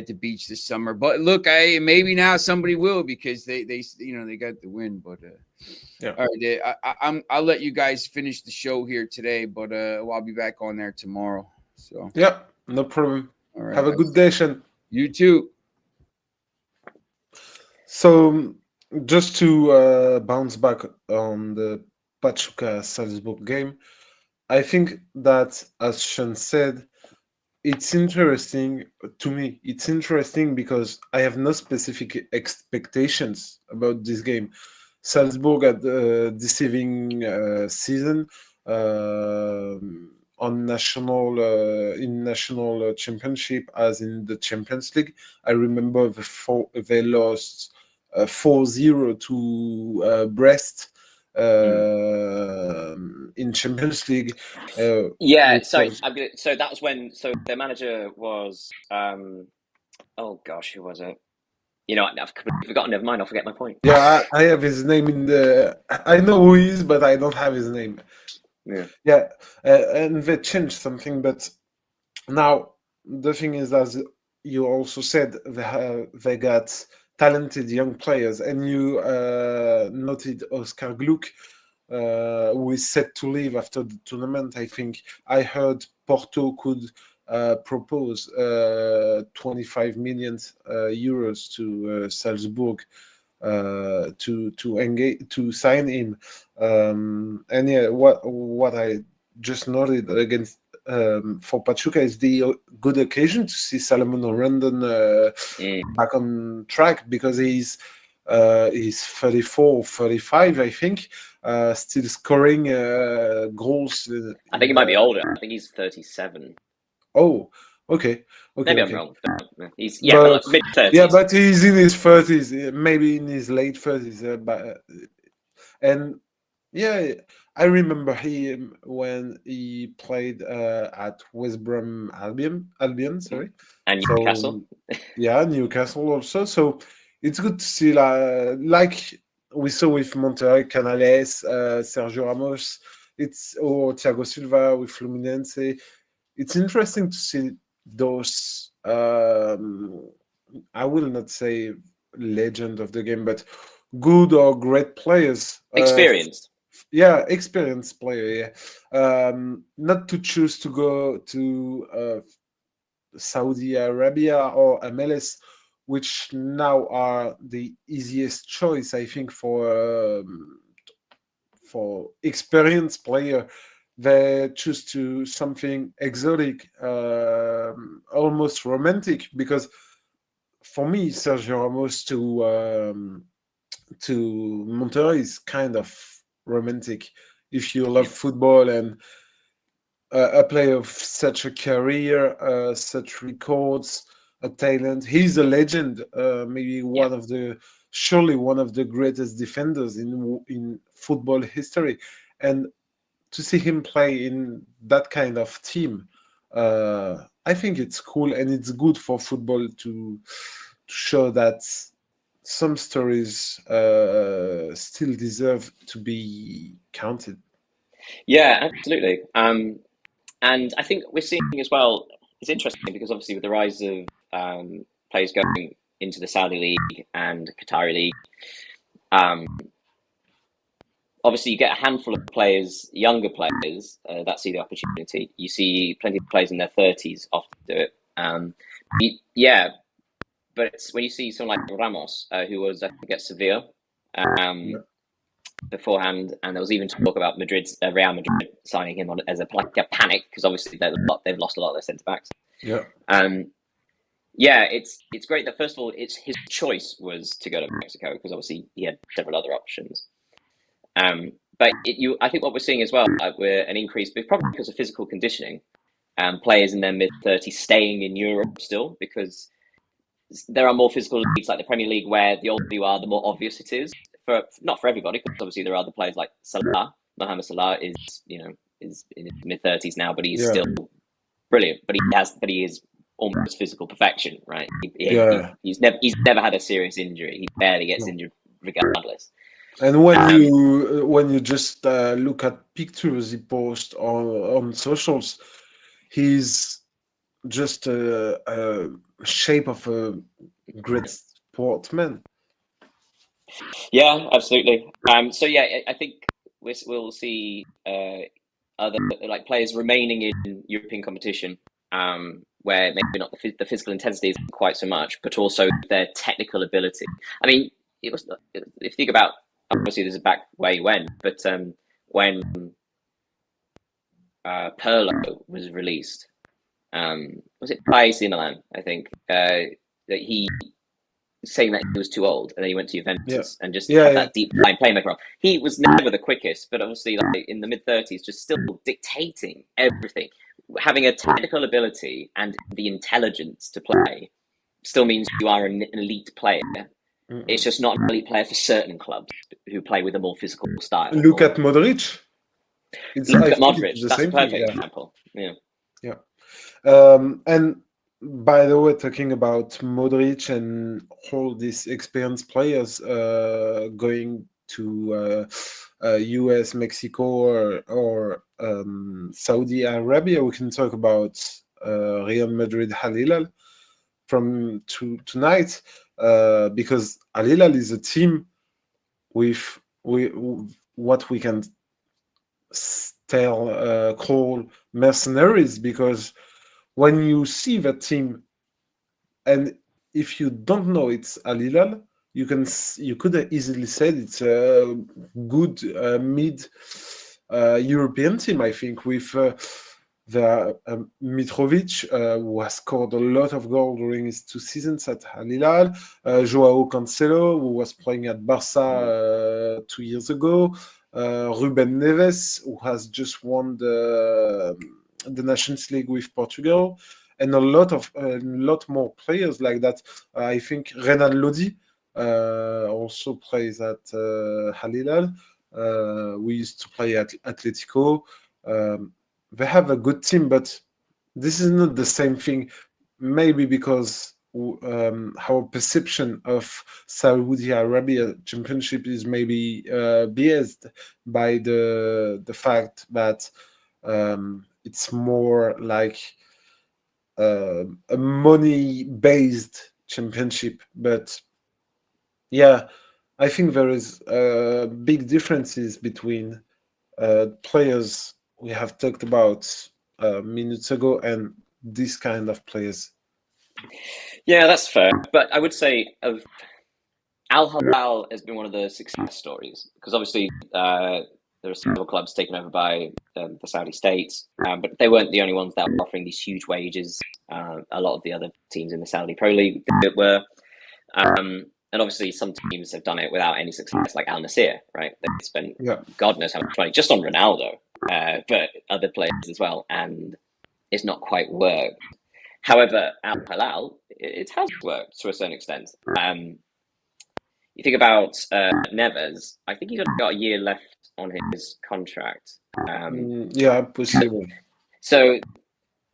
the beach this summer. But look, maybe now somebody will because they got the win. But all right, I'll let you guys finish the show here today. But I'll be back on there tomorrow. So yeah, no problem. All right, have a good day, Sean. You too. So just to bounce back on the Pachuca Salzburg game, I think that, as Sean said, it's interesting to me. It's interesting because I have no specific expectations about this game. Salzburg had a deceiving season on national championship as in the Champions League. I remember they lost 4-0 to Brest in Champions League. So that was when their manager was oh gosh, who was it? I've completely forgotten. Never mind, I'll forget my point. Yeah, I have his name in the. I know who he is, but I don't have his name. Yeah, and they changed something, but now the thing is, as you also said, they got talented young players, and you noted Oscar Gluck, who is set to leave after the tournament. I think I heard Porto could propose 25 million euros to Salzburg to sign him. And yeah, what I just noted against for Pachuca is the good occasion to see Salomon Rondon back on track, because he's 34, 35, I think, still scoring goals. I think he might be older. I think he's 37. Oh, okay. Maybe I'm wrong. He's mid 30s. Yeah, but he's in his 30s, maybe in his late 30s. And yeah, I remember him when he played at West Brom Albion, sorry. And Newcastle. Yeah, Newcastle also. So it's good to see, like we saw with Monterrey, Canales, Sergio Ramos, or Thiago Silva with Fluminense. It's interesting to see those, I will not say legend of the game, but good or great players. Experienced. Experienced player, not to choose to go to Saudi Arabia or MLS, which now are the easiest choice, I think, for experienced player. They choose to something exotic, almost romantic, because for me, Sergio Ramos to Monterrey is kind of romantic. If you love football and a player of such a career, such records, a talent, he's a legend. Maybe surely one of the greatest defenders in football history, and to see him play in that kind of team, I think it's cool, and it's good for football to show that some stories still deserve to be counted. Yeah, absolutely. And I think we're seeing as well, it's interesting because obviously with the rise of players going into the Saudi League and Qatari League, obviously you get a handful of players, younger players, that see the opportunity. You see plenty of players in their 30s often do it. But it's when you see someone like Ramos, who was, I think, at Sevilla beforehand, and there was even talk about Real Madrid signing him on as a panic, because obviously they've lost a lot of their centre backs. It's great that first of all, his choice was to go to Mexico, because obviously he had several other options. But I think what we're seeing as well, we're an increase, probably because of physical conditioning, players in their mid-30s staying in Europe still, because there are more physical leagues like the Premier League where the older you are, the more obvious it is. Not for everybody, because obviously there are other players like Salah. Mohamed Salah is in his mid-30s now, but he's still brilliant. But he is almost physical perfection, right? He's never had a serious injury. He barely gets injured regardless. And when you just look at pictures he posts on socials, he's just a shape of a great sportsman. Yeah, absolutely. So yeah, I think we'll see other like players remaining in European competition, where maybe not the physical intensity isn't quite so much, but also their technical ability. I mean, it was if you think about, obviously there's a back where he went, but when Pirlo was released, was it by AC Milan? I think that he saying that he was too old, and then he went to Juventus and just had that deep line playmaker. He was never the quickest, but obviously, like in the mid-30s, just still dictating everything. Having a technical ability and the intelligence to play still means you are an elite player. It's just not an elite player for certain clubs who play with a more physical style. Look at Modric. Look at Modric. That's a perfect example. Yeah. And by the way, talking about Modric and all these experienced players going to US, Mexico, or Saudi Arabia, we can talk about Real Madrid Al Hilal from tonight, because Al Hilal is a team with what we can call mercenaries, because when you see that team, and if you don't know it's Al Hilal, you could easily say it's a good mid European team. I think with the Mitrovic, who has scored a lot of goals during his 2 seasons at Al Hilal, Joao Cancelo, who was playing at Barca 2 years ago, Ruben Neves, who has just won the Nations League with Portugal, and a lot more players like that. I think Renan Lodi also plays at Al Hilal. We used to play at Atletico. They have a good team, but this is not the same thing. Maybe because our perception of Saudi Arabia Championship is maybe biased by the fact that it's more like a money-based championship. But yeah, I think there is big differences between players we have talked about minutes ago and this kind of players. Yeah, that's fair. But I would say Al Hilal has been one of the success stories, because obviously there are several clubs taken over by the Saudi states, but they weren't the only ones that were offering these huge wages. A lot of the other teams in the Saudi Pro League were. And obviously some teams have done it without any success, like Al Nassr, right? They spent God knows how much money just on Ronaldo, but other players as well, and it's not quite worked. However, Al Hilal, it has worked to a certain extent. You think about Neves, I think he's only got a year left on his contract. Possible. So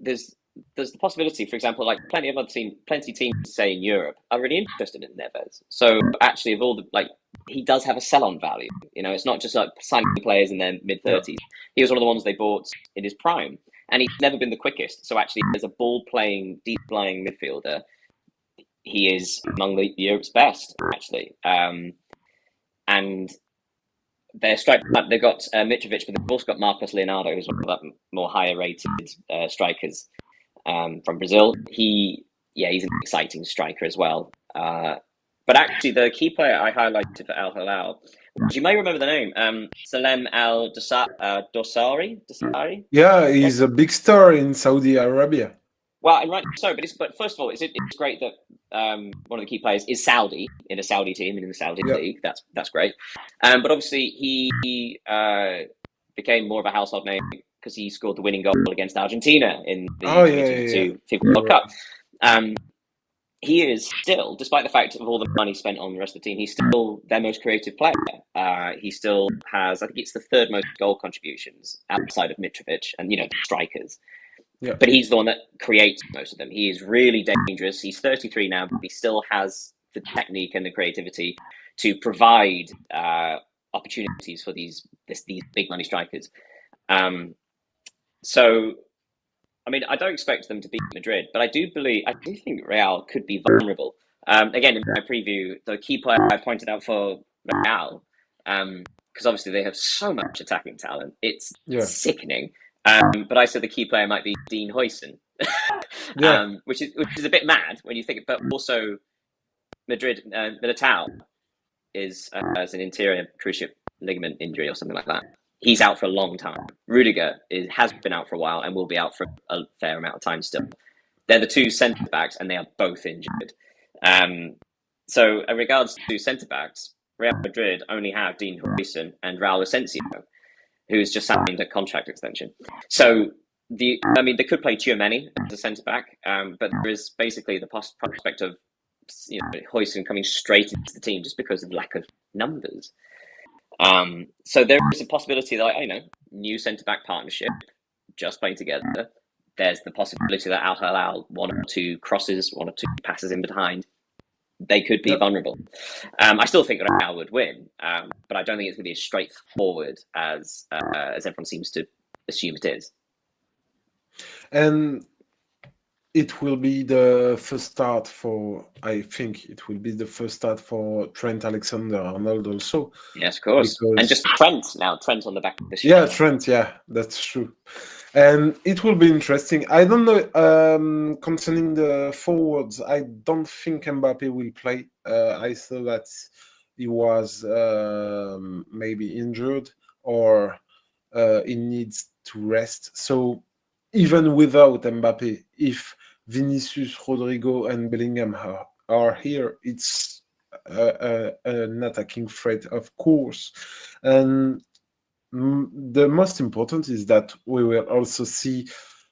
there's the possibility, for example, like plenty teams, say in Europe, are really interested in Neves. So actually, of all the he does have a sell-on value. It's not just like signing players in their mid-30s. He was one of the ones they bought in his prime, and he's never been the quickest. So actually, as a ball-playing, deep-lying midfielder, he is among Europe's best, actually. And their strike, they've got Mitrovic, but they've also got Marcos Leonardo, who's one of the more higher-rated strikers from Brazil. He's an exciting striker as well. But actually, the key player I highlighted for Al Hilal, which you may remember the name, Salem Al Dosari. Yeah, he's a big star in Saudi Arabia. Well, and right so, but first of all, it's great that one of the key players is Saudi in a Saudi team and in the Saudi league. That's great. But obviously, he became more of a household name because he scored the winning goal against Argentina in the 2022 FIFA World Cup. He is still, despite the fact of all the money spent on the rest of the team, he's still their most creative player. He still has, I think it's the third most goal contributions outside of Mitrovic and, strikers. Yeah. But he's the one that creates most of them. He is really dangerous. He's 33 now, but he still has the technique and the creativity to provide opportunities for these big money strikers. So, I mean, I don't expect them to beat Madrid, but I do think Real could be vulnerable. Again, in my preview, the key player I pointed out for Real, because obviously they have so much attacking talent, it's sickening. But I said the key player might be Dean Huijsen, which is a bit mad when you think. But also, Madrid Militao has an anterior cruciate ligament injury or something like that. He's out for a long time. Rudiger has been out for a while and will be out for a fair amount of time still. They're the two centre backs, and they are both injured. So, in regards to centre backs, Real Madrid only have Dean Huijsen and Raul Asensio, who's just signed a contract extension. So, they could play Tchouaméni as a centre back, but there is basically the prospect of Huijsen coming straight into the team just because of lack of numbers. So there is a possibility that new centre back partnership, just playing together. There's the possibility that Al Hilal, one or two crosses, one or two passes in behind, they could be vulnerable. I still think Real would win, but I don't think it's going to be as straightforward as everyone seems to assume it is. And it will be the first start for. I think it will be the first start for Trent Alexander-Arnold also. Yes, of course. And just Trent on the back of the sheet. Yeah, Trent. Yeah, that's true. And it will be interesting. I don't know concerning the forwards. I don't think Mbappe will play. I saw that he was maybe injured or he needs to rest. So even without Mbappe, if Vinicius, Rodrigo, and Bellingham are here, it's an attacking threat, of course. And the most important is that we will also see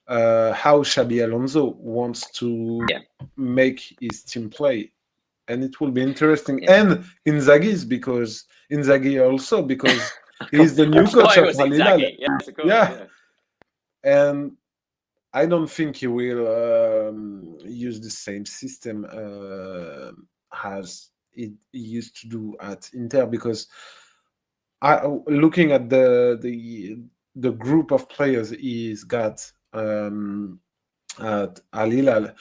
how Xabi Alonso wants to make his team play. And it will be interesting. Yeah. And Inzaghi also, because he's the new coach of Al Hilal. Yeah. And I don't think he will use the same system as he used to do at Inter, because looking at the group of players he's got at Al Hilal,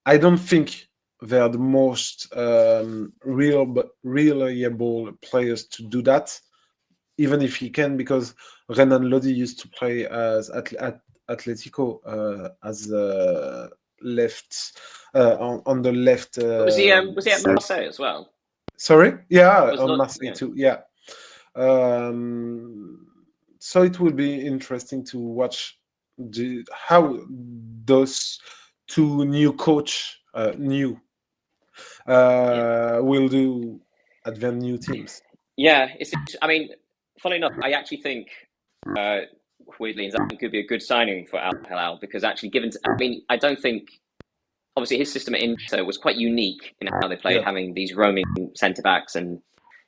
I don't think they're the most reliable players to do that, even if he can, because Renan Lodi used to play as at Atletico as left on the left. Was he at Marseille as well? Sorry, on Marseille too. Yeah. So it will be interesting to watch how those two new coach will do at their new teams. Yeah, funny enough, I actually think weirdly Inzaghi could be a good signing for Al Hilal, because actually I don't think, obviously his system at Inter was quite unique in how they played, having these roaming centre backs, and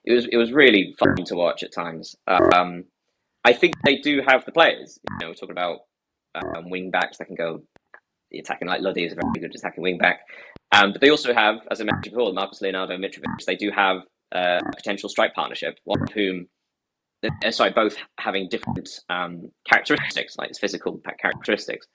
it was really fun to watch at times. I think they do have the players. We're talking about wing backs that can go attacking, like Lodi is a very good attacking wing back. But they also have, as I mentioned before, Marcos Leonardo and Mitrovic. They do have a potential strike partnership, one of whom, both having different characteristics, like physical characteristics.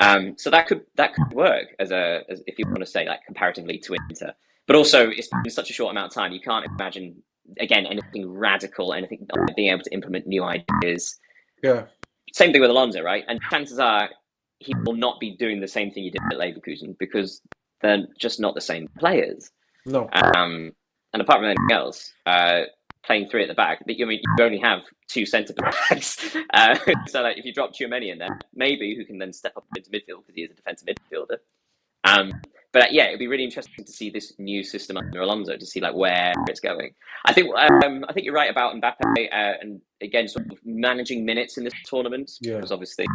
So that could work as if you want to say, like, comparatively to Inter. But also, it's been such a short amount of time, you can't imagine, again, anything radical, anything being able to implement new ideas. Yeah. Same thing with Alonso, right? And chances are he will not be doing the same thing he did at Leverkusen, because they're just not the same players. No. And apart from anything else, playing three at the back, you only have two centre backs. So if you drop Tchouaméni in there, maybe, who can then step up into midfield because he is a defensive midfielder. But it'd be really interesting to see this new system under Alonso, to see where it's going. I think you're right about Mbappe, and again, sort of managing minutes in this tournament, because obviously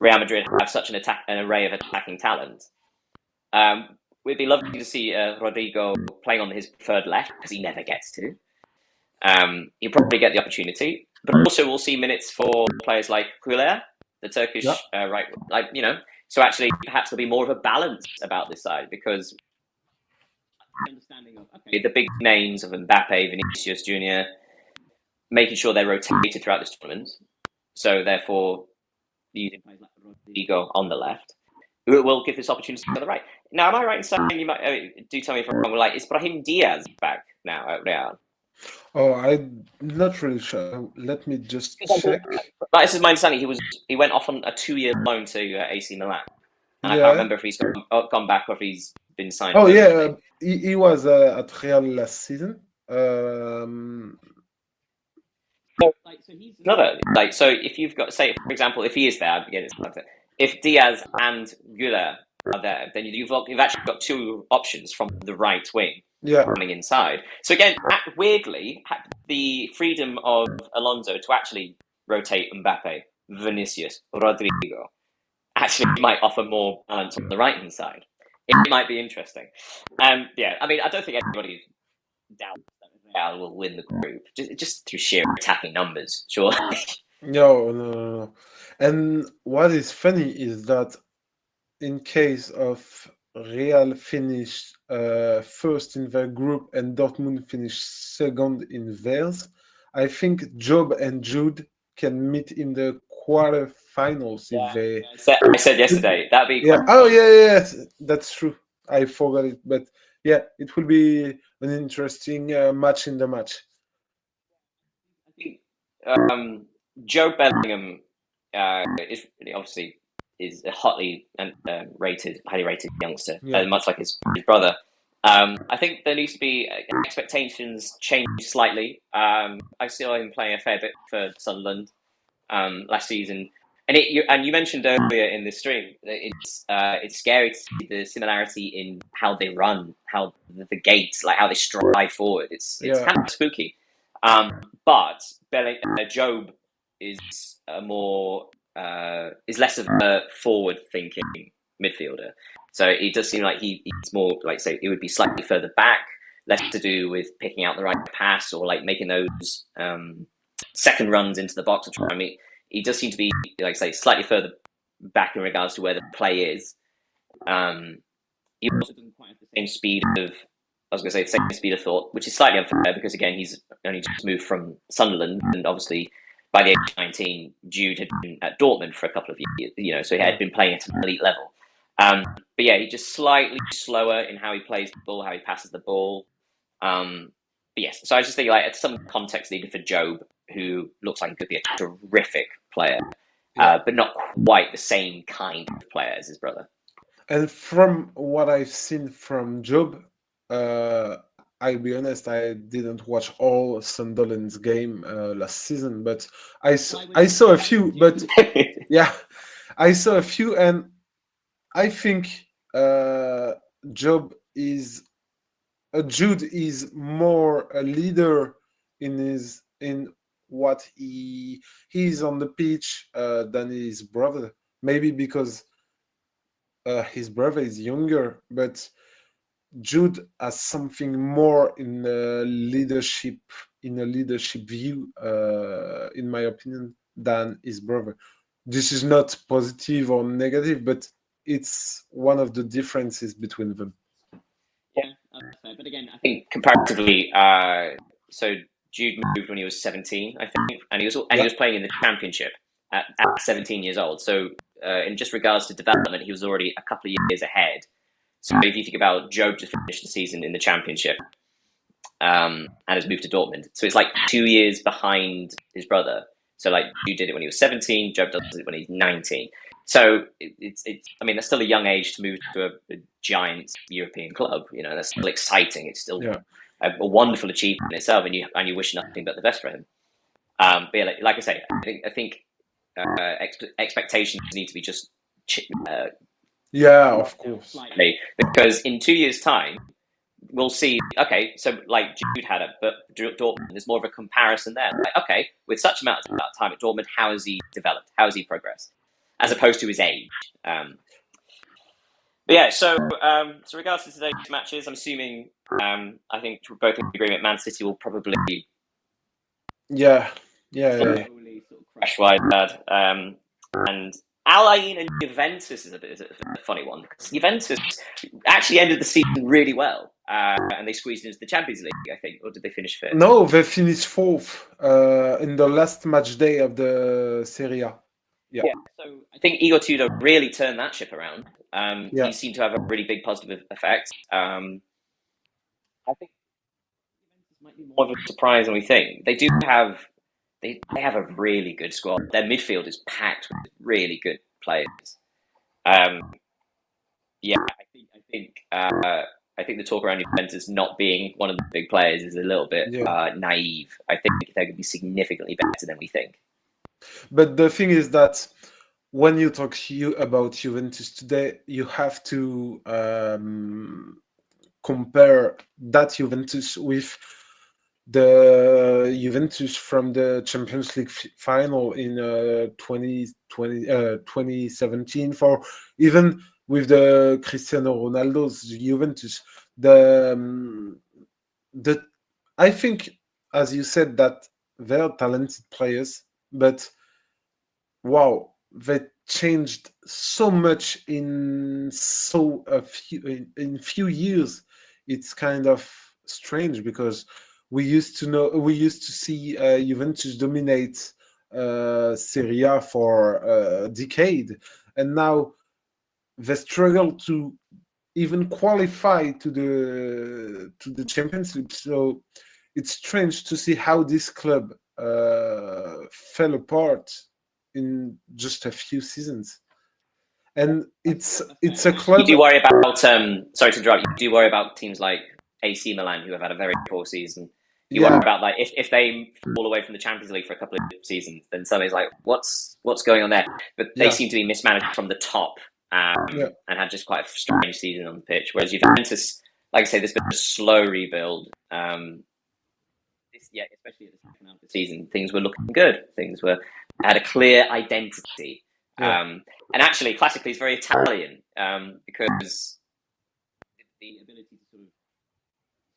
Real Madrid have such an array of attacking talent. It'd be lovely to see Rodrigo playing on his preferred left, because he never gets to. He'll probably get the opportunity, but also we'll see minutes for players like Cuellar, the Turkish right, like So actually, perhaps there'll be more of a balance about this side because understanding of the big names of Mbappe, Vinicius Junior, making sure they're rotated throughout this tournament. So therefore, using players like Rodrigo on the left, will give this opportunity on the right. Now, am I right in saying you might do tell me if I'm wrong? Like, is Brahim Diaz back now at Real? Oh, I'm not really sure. Let me just check. Like, this is my understanding. He went off on a 2-year loan to AC Milan, and I can't Yeah. remember if he's gone back or if he's been signed. Oh yeah, he was at Real last season. So he's another so if you've got, say, for example, if he is there, again, if Diaz and Güler are there, then you've actually got two options from the right wing coming inside. So again, weirdly, the freedom of Alonso to actually rotate Mbappe, Vinicius, Rodrigo actually might offer more balance on the right hand side. It might be interesting. Yeah, I mean, I don't think anybody doubts that Real will win the group just through sheer attacking numbers, sure. No. And what is funny is that in case of Real finished first in their group and Dortmund finished second in theirs, I think Job and Jude can meet in the quarterfinals if they. I said yesterday that'd be. Oh yeah, that's true. I forgot it, but yeah, it will be an interesting match in the match. I think Joe Bellingham is obviously a hotly highly rated youngster, much like his brother. I think there needs to be expectations change slightly. I saw him playing a fair bit for Sunderland last season, and you mentioned earlier in the stream that it's scary to see the similarity in how they run, how the gates, like how they stride forward. It's kind of spooky. But Job is is less of a forward-thinking midfielder. So it does seem like he's more like, say, it would be slightly further back, less to do with picking out the right pass or like making those second runs into the box. I mean, he does seem to be, like, say, slightly further back in regards to where the play is. He also doesn't quite have the same speed same speed of thought, which is slightly unfair because, again, he's only just moved from Sunderland, and obviously by the age of 19, Jude had been at Dortmund for a couple of years, so he had been playing at an elite level. But yeah, he's just slightly slower in how he plays the ball, how he passes the ball. But yes, so I just think like some context needed for Job, who looks like he could be a terrific player, but not quite the same kind of player as his brother. And from what I've seen from Job, I'll be honest, I didn't watch all Sunderland's game last season, but I saw a few. But yeah, I saw a few, and I think Jude is more a leader in what he's on the pitch than his brother. Maybe because his brother is younger, but Jude has something more in a leadership view, in my opinion, than his brother. This is not positive or negative, but it's one of the differences between them. Yeah, but again, I think comparatively, so Jude moved when he was 17, I think, and he was playing in the Championship at 17 years old. So, in just regards to development, he was already a couple of years ahead. So if you think about Job just finished the season in the Championship and has moved to Dortmund. So it's like 2 years behind his brother. So like Jude did it when he was 17, Job does it when he's 19. So it's I mean, that's still a young age to move to a giant European club. That's still exciting. It's still a wonderful achievement in itself, and you wish nothing but the best for him. But yeah, like I say, I think expectations need to be just of course, slightly, because in 2 years' time, we'll see. Okay, so like Jude had it, but Dortmund, there's more of a comparison there. Like, okay, with such amount of time at Dortmund, how has he developed? How has he progressed, as opposed to his age? But yeah, so regards to today's matches, I'm assuming I think we're both in agreement. Man City will probably yeah. Sort of crash wide. And Al Ain and Juventus is a bit of a funny one because Juventus actually ended the season really well, and they squeezed into the Champions League, I think, or did they finish fifth? No, they finished fourth in the last match day of the Serie A. Yeah. So I think Igor Tudor really turned that ship around. Yeah. He seemed to have a really big positive effect. I think Juventus might be more of a surprise than we think. They do have they have a really good squad. Their midfield is packed with really good players. Yeah, I think the talk around Juventus not being one of the big players is a little bit naive. I think they're going to be significantly better than we think. But the thing is that when you talk about Juventus today, you have to compare that Juventus with the Juventus from the Champions League final in 2017, for even with the Cristiano Ronaldo's Juventus. I think, as you said, that they're talented players, but wow, they changed so much in few years. It's kind of strange because we used to see Juventus dominate Serie A for a decade, and now they struggle to even qualify to the Champions League. So it's strange to see how this club fell apart in just a few seasons. And it's a club. You do worry about sorry to interrupt. You do worry about teams like AC Milan, who have had a very poor season. You worry about like if they fall away from the Champions League for a couple of seasons, then somebody's like, what's going on there? But they seem to be mismanaged from the top, and had just quite a strange season on the pitch. Whereas Juventus, like I say, there's been a slow rebuild. Especially at the second half of the season, things were looking good. Things had a clear identity. And actually, classically, it's very Italian because the ability to sort of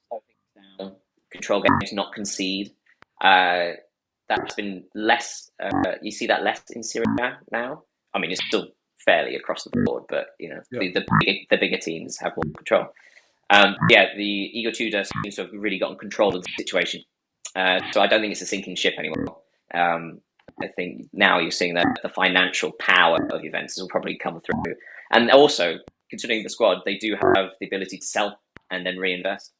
slow things down, control games, not concede. That's been less. You see that less in Serie A now. I mean, it's still fairly across the board, but the bigger teams have more control. The Igor Tudor seems to have really gotten control of the situation. So I don't think it's a sinking ship anymore. I think now you're seeing that the financial power of Juventus will probably come through. And also, considering the squad, they do have the ability to sell and then reinvest.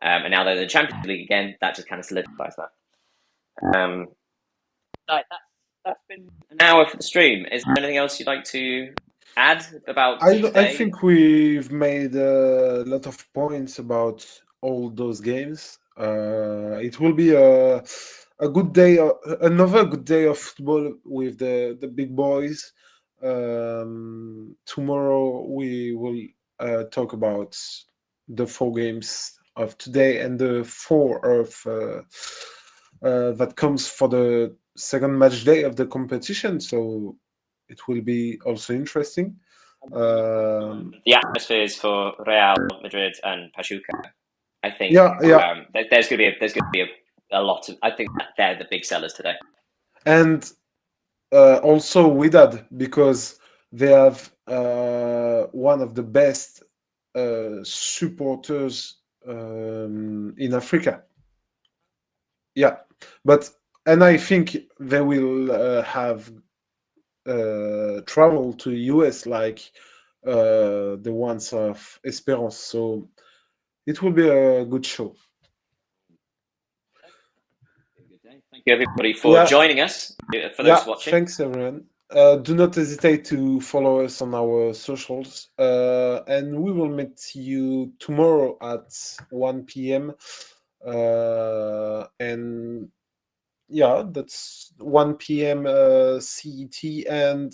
And now they're in the Champions League again, that just kind of solidifies that. That's been an hour for the stream. Is there anything else you'd like to add about I think we've made a lot of points about all those games. It will be a good day, another good day of football with the big boys. Tomorrow we will talk about the 4 games of today and the 4 of that comes for the second match day of the competition. So it will be also interesting. The atmospheres for Real Madrid and Pachuca, I think. There's going to be a lot of. I think they're the big sellers today. And also Wydad, because they have one of the best supporters in Africa. And I think they will have travel to US like the ones of Esperance. So it will be a good show. Thank you, everybody, for joining us. For those watching, thanks, everyone. Do not hesitate to follow us on our socials, and we will meet you tomorrow at 1 p.m. And that's 1 p.m. CET and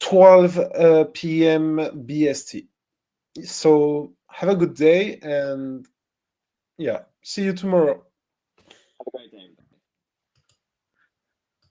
12 p.m. BST. So have a good day, and see you tomorrow. Have a great day.